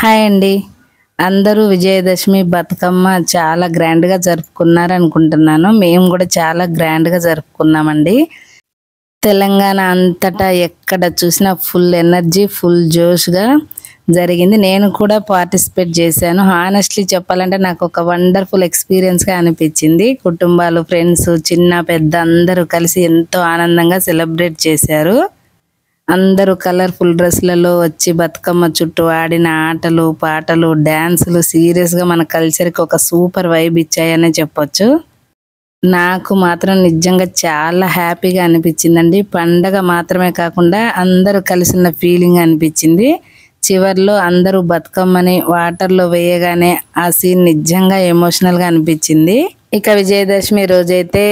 Hi అండి. అందరూ విజయదశమి బతుకమ్మ చాలా గ్రాండ్‌గా జరుపుకున్నారనుకుంటున్నాను. మేము గూడా చాలా గ్రాండ్‌గా జరుపుకున్నామండి. తెలంగాణ అంతటా ఎక్కడ చూసినా ఫుల్ ఎనర్జీ, ఫుల్ జోష్‌గా జరిగింది. నేను కూడా పార్టిసిపేట్ చేశాను. హానెస్ట్‌లీ చెప్పాలంటే నాకొక వండర్‌ఫుల్ ఎక్స్‌పీరియన్స్‌గా అనిపించింది. కుటుంబాలు, ఫ్రెండ్స్, చిన్న, పెద్ద అందరూ కలిసి ఎంతో ఆనందంగా సెలబ్రేట్ చేశారు. అందరూ కలర్‌ఫుల్ డ్రెస్‌లలో వచ్చి బతుకమ్మ చుట్టూ ఆడిన ఆటలు, పాటలు, డాన్సులు సీరియస్‌గా మన కల్చర్‌కి ఒక సూపర్ వైబ్ ఇచ్చాయనే చెప్పొచ్చు. నాకు మాత్రం నిజంగా చాలా హ్యాపీగా అనిపించిందండి. పండగ మాత్రమే కాకుండా అందరూ కలిసున్న ఫీలింగ్ అనిపించింది. చివర్లో అందరూ బతుకమ్మని వాటర్‌లో వేయగానే ఆ సీన్ నిజంగా ఎమోషనల్‌గా అనిపించింది. ఇక విజయదశమి రోజైతే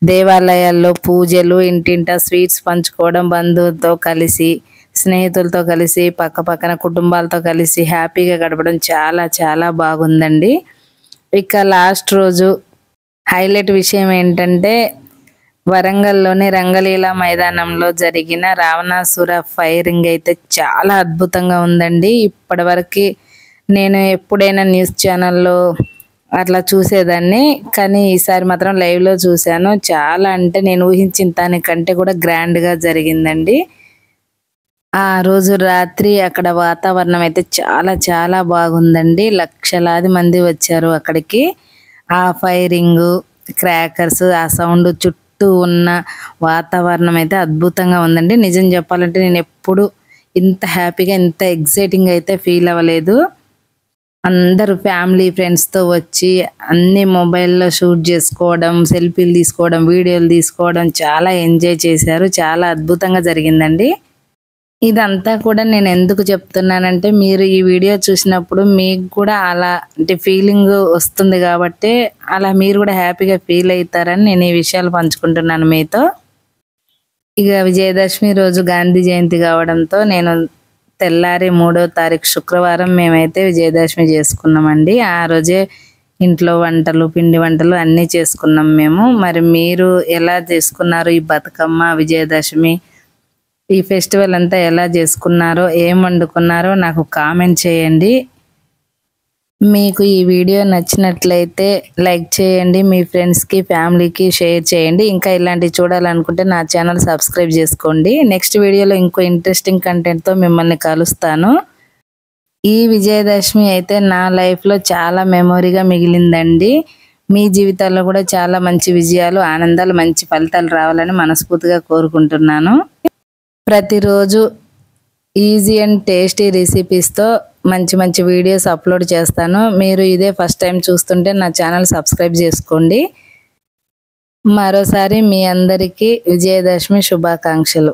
దేవాలయాల్లో పూజలు, ఇంటింటా స్వీట్స్ పంచుకోవడం, బంధువులతో కలిసి, స్నేహితులతో కలిసి, పక్కపక్కన కుటుంబాలతో కలిసి హ్యాపీగా గడపడం చాలా చాలా బాగుందండి. ఇక లాస్ట్ రోజు హైలైట్ విషయం ఏంటంటే వరంగల్‌లోని రంగలీలా మైదానంలో జరిగిన రావణాసుర ఫైరింగ్ అయితే చాలా అద్భుతంగా ఉందండి. ఇప్పటివరకి నేను ఎప్పుడైనా న్యూస్ ఛానల్‌లో అట్లా చూసేదాన్ని. కానీ ఈసారి మాత్రం లైవ్‌లో చూశాను. చాలా అంటే నేను ఊహించిన దానికంటే కూడా గ్రాండ్‌గా జరిగిందండి. ఆ రోజు రాత్రి అక్కడ వాతావరణం అయితే చాలా చాలా బాగుందండి. లక్షలాది మంది వచ్చారు అక్కడికి. ఆ ఫైరింగు, క్రాకర్స్, ఆ సౌండ్ చుట్టూ ఉన్న వాతావరణం అయితే అద్భుతంగా ఉందండి. నిజం చెప్పాలంటే నేనెప్పుడు ఇంత హ్యాపీగా, ఇంత ఎక్సైటింగ్‌గా అయితే ఫీల్ అవ్వలేదు. అందరూ ఫ్యామిలీ, ఫ్రెండ్స్‌తో వచ్చి అన్నీ మొబైల్‌లో షూట్ చేసుకోవడం, సెల్ఫీలు తీసుకోవడం, వీడియోలు తీసుకోవడం చాలా ఎంజాయ్ చేశారు. చాలా అద్భుతంగా జరిగిందండి. ఇదంతా కూడా నేను ఎందుకు చెప్తున్నానంటే మీరు ఈ వీడియో చూసినప్పుడు మీకు కూడా అలా అంటే ఫీలింగ్ వస్తుంది కాబట్టే అలా మీరు కూడా హ్యాపీగా ఫీల్ అయితారని నేను ఈ విషయాలు పంచుకుంటున్నాను మీతో. ఇక విజయదశమి రోజు గాంధీ జయంతి కావడంతో నేను తెల్లారి 3వ తారీఖు శుక్రవారం మేమైతే విజయదశమి చేసుకున్నామండి. ఆ రోజే ఇంట్లో వంటలు, పిండి వంటలు అన్నీ చేసుకున్నాం మేము. మరి మీరు ఎలా చేసుకున్నారు ఈ బతుకమ్మ, విజయదశమి ఈ ఫెస్టివల్ అంతా ఎలా చేసుకున్నారో, ఏం వండుకున్నారో నాకు కామెంట్ చేయండి. మీకు ఈ వీడియో నచ్చినట్లయితే లైక్ చేయండి. మీ ఫ్రెండ్స్‌కి, ఫ్యామిలీకి షేర్ చేయండి. ఇంకా ఇలాంటివి చూడాలనుకుంటే నా ఛానల్ సబ్స్క్రైబ్ చేసుకోండి. నెక్స్ట్ వీడియోలో ఇంకో ఇంట్రెస్టింగ్ కంటెంట్‌తో మిమ్మల్ని కలుస్తాను. ఈ విజయదశమి అయితే నా లైఫ్‌లో చాలా మెమొరీగా మిగిలిందండి. మీ జీవితాల్లో కూడా చాలా మంచి విజయాలు, ఆనందాలు, మంచి ఫలితాలు రావాలని మనస్ఫూర్తిగా కోరుకుంటున్నాను. ప్రతిరోజు ఈజీ అండ్ టేస్టీ రెసిపీస్‌తో మంచి మంచి వీడియోస్ అప్లోడ్ చేస్తాను. మీరు ఇదే ఫస్ట్ టైం చూస్తుంటే నా ఛానల్ సబ్స్క్రైబ్ చేసుకోండి. మరోసారి మీ అందరికీ విజయదశమి శుభాకాంక్షలు.